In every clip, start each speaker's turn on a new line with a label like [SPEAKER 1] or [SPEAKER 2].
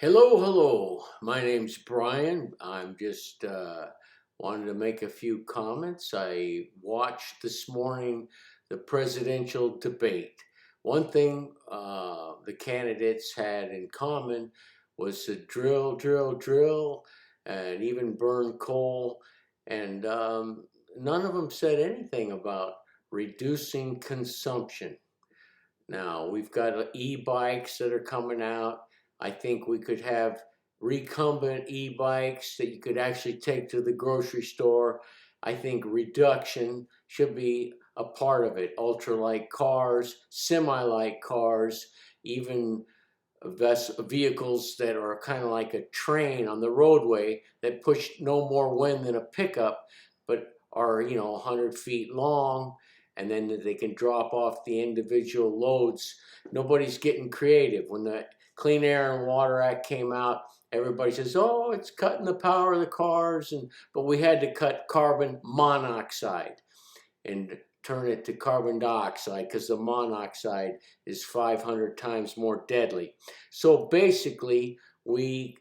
[SPEAKER 1] Hello. My name's Brian. I'm just wanted to make a few comments. I watched this morning the presidential debate. One thing the candidates had in common was to drill, and even burn coal. And none of them said anything about reducing consumption. Now, we've got e-bikes that are coming out. I think we could have recumbent e-bikes that you could actually take to the grocery store. I think reduction should be a part of it. Ultralight cars, semi-light cars, even vehicles that are kind of like a train on the roadway that push no more wind than a pickup, but are 100 feet long, and then they can drop off the individual loads. Nobody's getting creative. When the Clean Air and Water Act came out, everybody says, "Oh, it's cutting the power of the cars," but we had to cut carbon monoxide and turn it to carbon dioxide because the monoxide is 500 times more deadly. So basically, we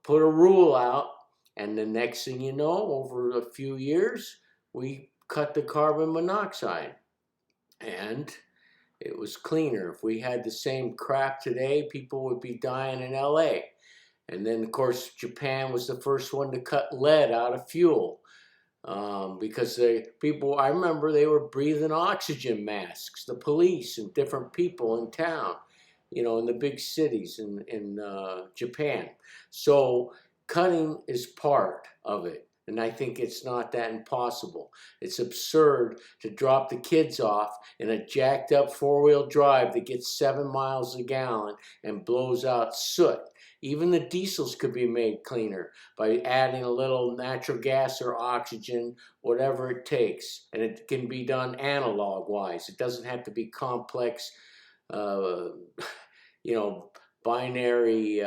[SPEAKER 1] put a rule out, and the next thing you know, over a few years, we cut the carbon monoxide. And it was cleaner. If we had the same crap today, people would be dying in LA. And then, of course, Japan was the first one to cut lead out of fuel. Because I remember they were breathing oxygen masks, the police and different people in town, in the big cities in Japan. So cutting is part of it. And I think it's not that impossible. It's absurd to drop the kids off in a jacked up four-wheel drive that gets 7 miles a gallon and blows out soot. Even the diesels could be made cleaner by adding a little natural gas or oxygen, whatever it takes. And it can be done analog-wise. It doesn't have to be complex, binary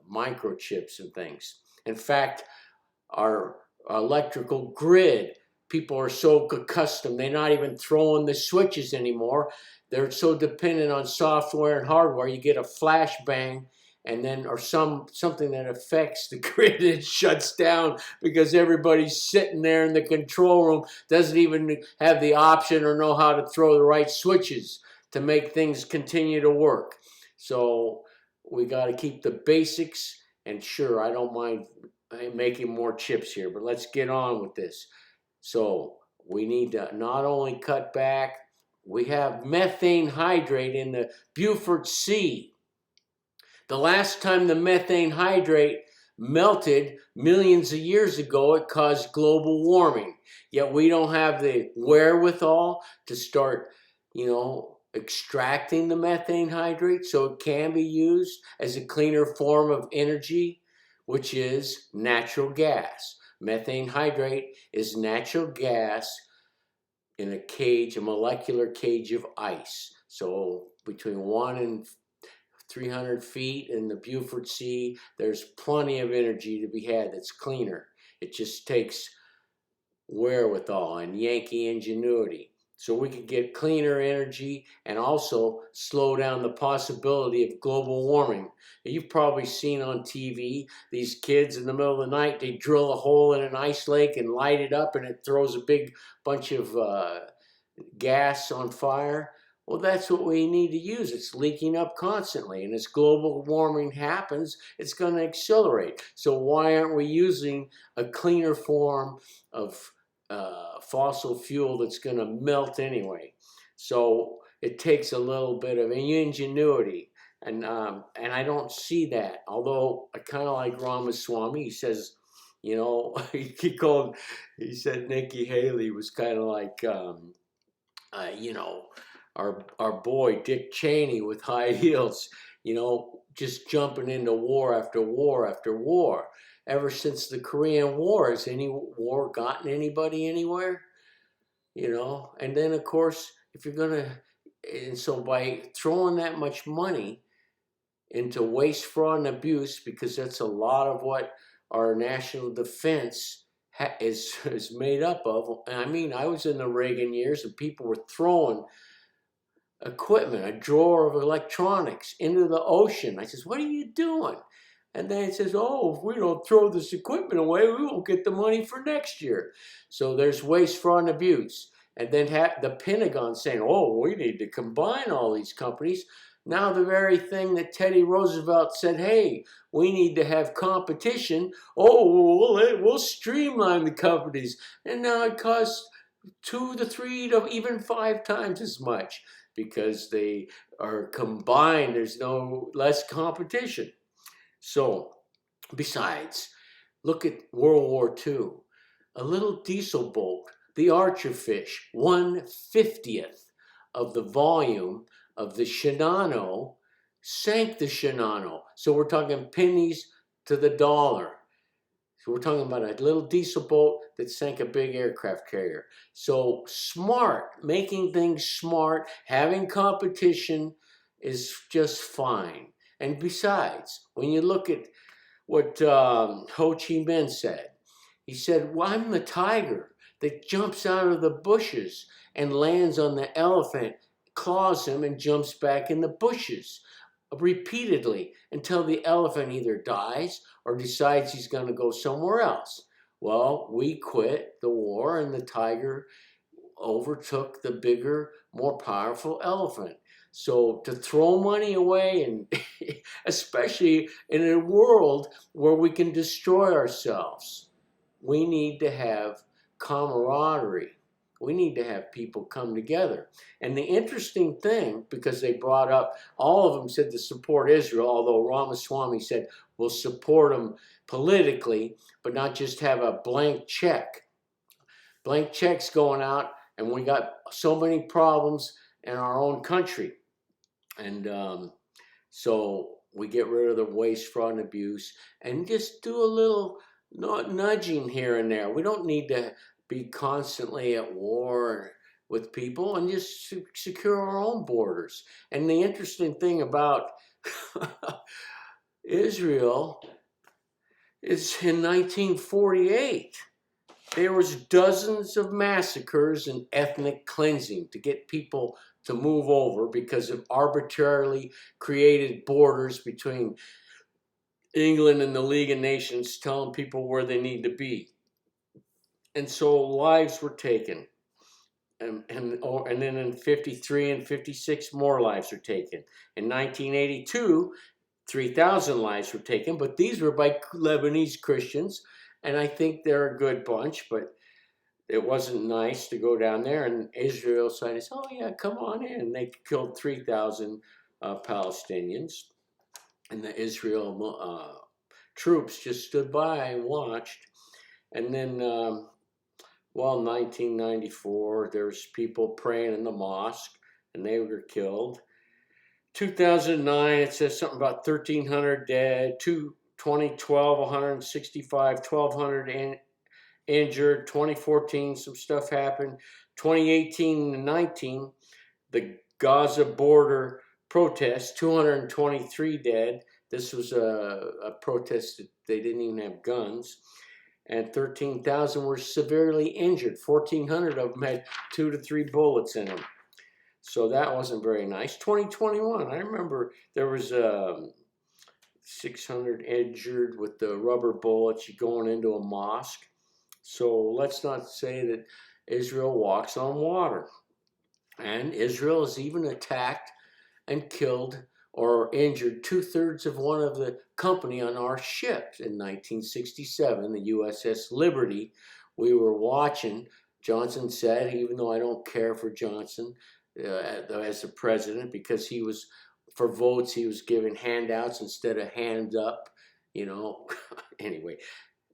[SPEAKER 1] microchips and things. In fact, our electrical grid, people are so accustomed, they're not even throwing the switches anymore. They're so dependent on software and hardware. You get a flashbang, and then or something that affects the grid, and it shuts down because everybody's sitting there in the control room, doesn't even have the option or know how to throw the right switches to make things continue to work. So we got to keep the basics. And sure, I don't mind making more chips here, but let's get on with this. So we need to not only cut back, we have methane hydrate in the Beaufort Sea. The last time the methane hydrate melted millions of years ago, it caused global warming. Yet we don't have the wherewithal to start, extracting the methane hydrate so it can be used as a cleaner form of energy, which is natural gas. Methane hydrate is natural gas in a cage, a molecular cage of ice. So between 1 and 300 feet in the Beaufort Sea, there's plenty of energy to be had that's cleaner. It just takes wherewithal and Yankee ingenuity. So we could get cleaner energy and also slow down the possibility of global warming. You've probably seen on TV these kids in the middle of the night, they drill a hole in an ice lake and light it up, and it throws a big bunch of gas on fire. Well, that's what we need to use. It's leaking up constantly, and as global warming happens, it's going to accelerate. So why aren't we using a cleaner form of fossil fuel that's going to melt anyway? So it takes a little bit of ingenuity, and I don't see that. Although I kind of like Ramaswamy. He says, he said Nikki Haley was kind of like, our boy Dick Cheney with high heels, just jumping into war after war after war. Ever since the Korean War, has any war gotten anybody anywhere? And then of course, if you're gonna, and so by throwing that much money into waste, fraud, and abuse, because that's a lot of what our national defense is made up of. I mean, I was in the Reagan years, and people were throwing equipment, a drawer of electronics into the ocean. I says, what are you doing? And then it says, oh, if we don't throw this equipment away, we won't get the money for next year. So there's waste, fraud, and abuse. And then the Pentagon saying, oh, we need to combine all these companies. Now the very thing that Teddy Roosevelt said, hey, we need to have competition. Oh, we'll streamline the companies. And now it costs 2 to 3 to even 5 times as much because they are combined. There's no less competition. So, besides, look at World War II. A little diesel boat, the Archerfish, 1/50th of the volume of the Shinano, sank the Shinano. So we're talking pennies to the dollar. So we're talking about a little diesel boat that sank a big aircraft carrier. So smart, making things smart, having competition is just fine. And besides, when you look at what Ho Chi Minh said, he said, well, I'm the tiger that jumps out of the bushes and lands on the elephant, claws him, and jumps back in the bushes repeatedly until the elephant either dies or decides he's going to go somewhere else. Well, we quit the war and the tiger overtook the bigger, more powerful elephant. So to throw money away, and especially in a world where we can destroy ourselves, we need to have camaraderie. We need to have people come together. And the interesting thing, because they brought up, all of them said to support Israel, although Ramaswamy said we'll support them politically, but not just have a blank check. Blank checks going out, and we got so many problems in our own country. And so we get rid of the waste, fraud, and abuse, and just do a little nudging here and there. We don't need to be constantly at war with people, and just secure our own borders. And the interesting thing about Israel is in 1948, there was dozens of massacres and ethnic cleansing to get people to move over because of arbitrarily created borders between England and the League of Nations telling people where they need to be. And so lives were taken. And then in 53 and 56, more lives were taken. In 1982, 3,000 lives were taken, but these were by Lebanese Christians, and I think they're a good bunch, but it wasn't nice to go down there. And Israel said, oh yeah, come on in. They killed 3,000 Palestinians, and the Israel troops just stood by and watched. And then, 1994, there's people praying in the mosque, and they were killed. 2009, it says something about 1,300 dead. 2012, 165, 1,200 injured. 2014, some stuff happened. 2018 and 19, the Gaza border protest, 223 dead. This was a protest that they didn't even have guns. And 13,000 were severely injured. 1,400 of them had 2 to 3 bullets in them. So that wasn't very nice. 2021, I remember there was 600 injured with the rubber bullets going into a mosque. So let's not say that Israel walks on water. And Israel has even attacked and killed or injured 2/3 of one of the company on our ships. In 1967, the USS Liberty, we were watching. Johnson said, even though I don't care for Johnson as a president, because he was, for votes, he was giving handouts instead of hands up, Anyway,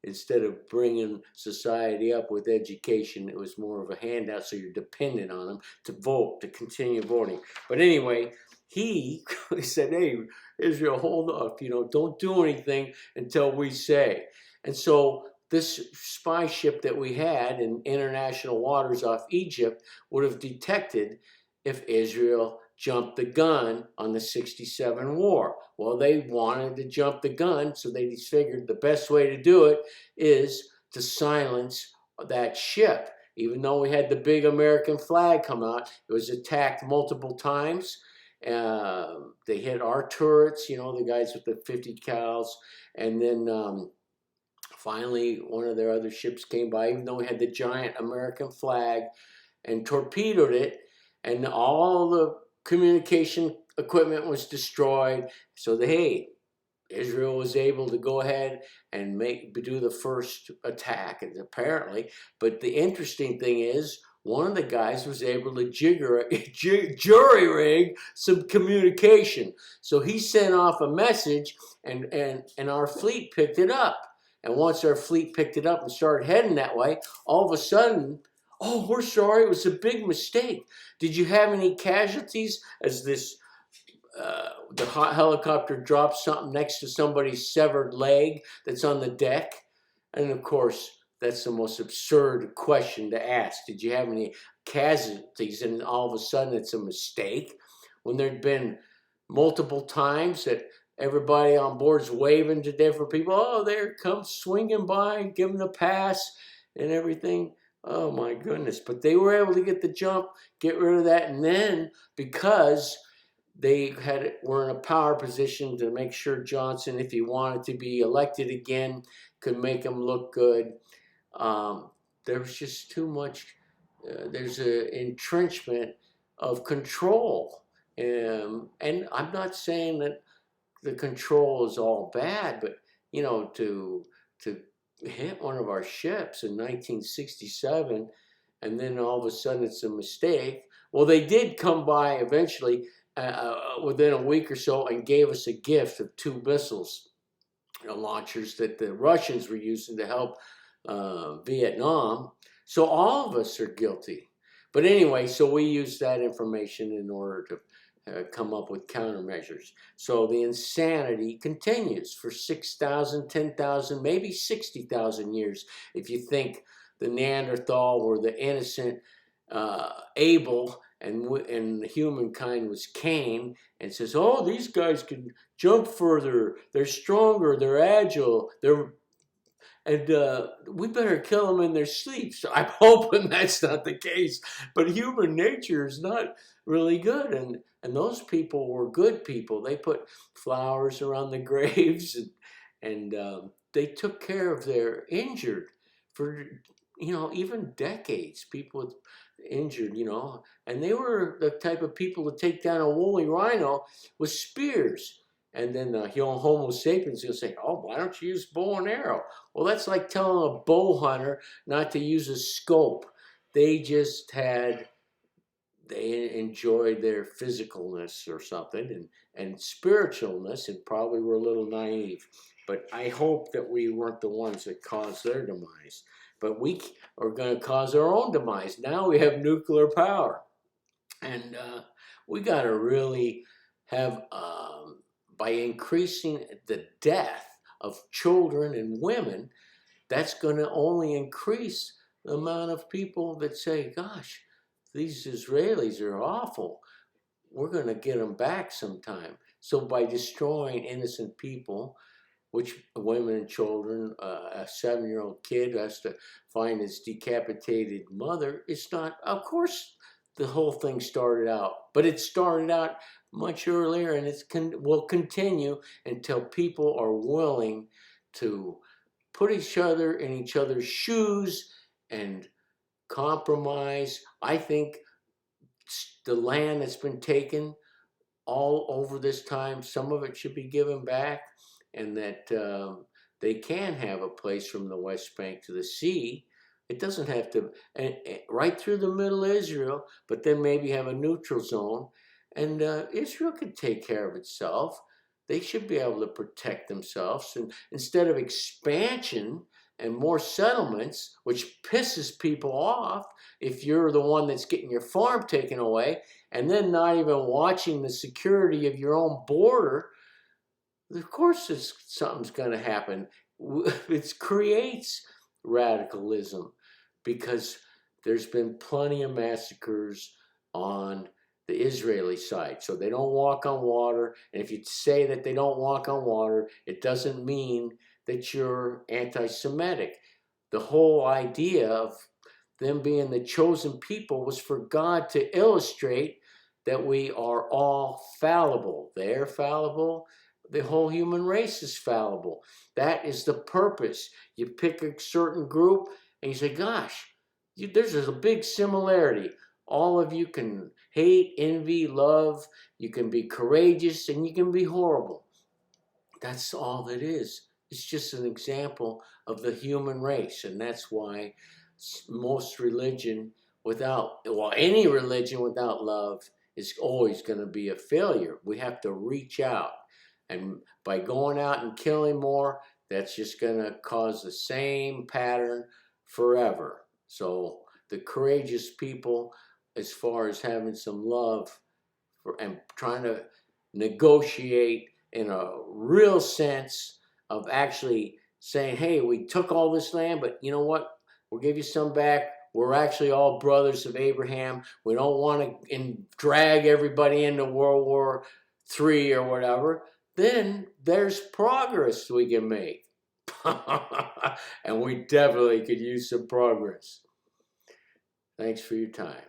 [SPEAKER 1] instead of bringing society up with education, it was more of a handout, so you're dependent on them to vote, to continue voting. But anyway, he said, hey, Israel, hold off, don't do anything until we say. And so this spy ship that we had in international waters off Egypt would have detected if Israel jumped the gun on the 67 war. Well, they wanted to jump the gun, so they figured the best way to do it is to silence that ship. even though we had the big American flag come out, it was attacked multiple times. They hit our turrets, the guys with the 50 cals, and then finally one of their other ships came by, even though we had the giant American flag, and torpedoed it, and all the communication equipment was destroyed. So Israel was able to go ahead and do the first attack, apparently. But the interesting thing is, one of the guys was able to jury rig some communication. So he sent off a message, and our fleet picked it up. And once our fleet picked it up and started heading that way, all of a sudden, oh, we're sorry, it was a big mistake. Did you have any casualties? As the helicopter drops something next to somebody's severed leg that's on the deck. And of course, that's the most absurd question to ask. Did you have any casualties? And all of a sudden it's a mistake, when there'd been multiple times that everybody on board's waving to different people. Oh, there comes swinging by, give them the pass and everything. Oh my goodness. But they were able to get the jump, get rid of that. And then, because they were in a power position to make sure Johnson, if he wanted to be elected again, could make him look good. There was just too much. There's an entrenchment of control. And I'm not saying that the control is all bad, but, to hit one of our ships in 1967, and then all of a sudden it's a mistake. Well, they did come by eventually, within a week or so, and gave us a gift of 2 missiles launchers that the Russians were using to help Vietnam. So all of us are guilty. But anyway, so we used that information in order to come up with countermeasures. So the insanity continues for 6,000, 10,000, maybe 60,000 years. If you think the Neanderthal were the innocent Abel, and humankind was Cain, and says, oh, these guys can jump further, they're stronger, they're agile, and we better kill them in their sleep. So I'm hoping that's not the case. But human nature is not really good. And those people were good people. They put flowers around the graves, and they took care of their injured for, even decades. People with injured, and they were the type of people to take down a woolly rhino with spears. And then the Homo sapiens will say, oh, why don't you use bow and arrow? Well, that's like telling a bow hunter not to use a scope. They enjoyed their physicalness or something, and spiritualness, and probably were a little naive. But I hope that we weren't the ones that caused their demise. But we are going to cause our own demise. Now we have nuclear power. And we got to really have... by increasing the death of children and women, that's going to only increase the amount of people that say, gosh, these Israelis are awful. We're going to get them back sometime. So by destroying innocent people, which women and children, a 7-year-old kid has to find his decapitated mother, it's not, of course, the whole thing started out. But it started out much earlier, and it will continue until people are willing to put each other in each other's shoes and compromise. I think the land that's been taken all over this time, some of it should be given back, and that they can have a place from the West Bank to the sea. It doesn't have to, right through the middle of Israel, but then maybe have a neutral zone. And Israel could take care of itself. They should be able to protect themselves. And instead of expansion and more settlements, which pisses people off if you're the one that's getting your farm taken away, and then not even watching the security of your own border, of course something's going to happen. It creates radicalism, because there's been plenty of massacres on the Israeli side. So they don't walk on water. And if you say that they don't walk on water, it doesn't mean that you're anti-Semitic. The whole idea of them being the chosen people was for God to illustrate that we are all fallible. They're fallible. The whole human race is fallible. That is the purpose. You pick a certain group and you say, gosh, there's a big similarity. All of you can hate, envy, love. You can be courageous and you can be horrible. That's all it is. It's just an example of the human race. And that's why most religion any religion without love is always going to be a failure. We have to reach out. And by going out and killing more, that's just going to cause the same pattern forever. So the courageous people, as far as having some love and trying to negotiate in a real sense of actually saying, hey, we took all this land, but you know what? We'll give you some back. We're actually all brothers of Abraham. We don't want to drag everybody into World War III or whatever. Then there's progress we can make. And we definitely could use some progress. Thanks for your time.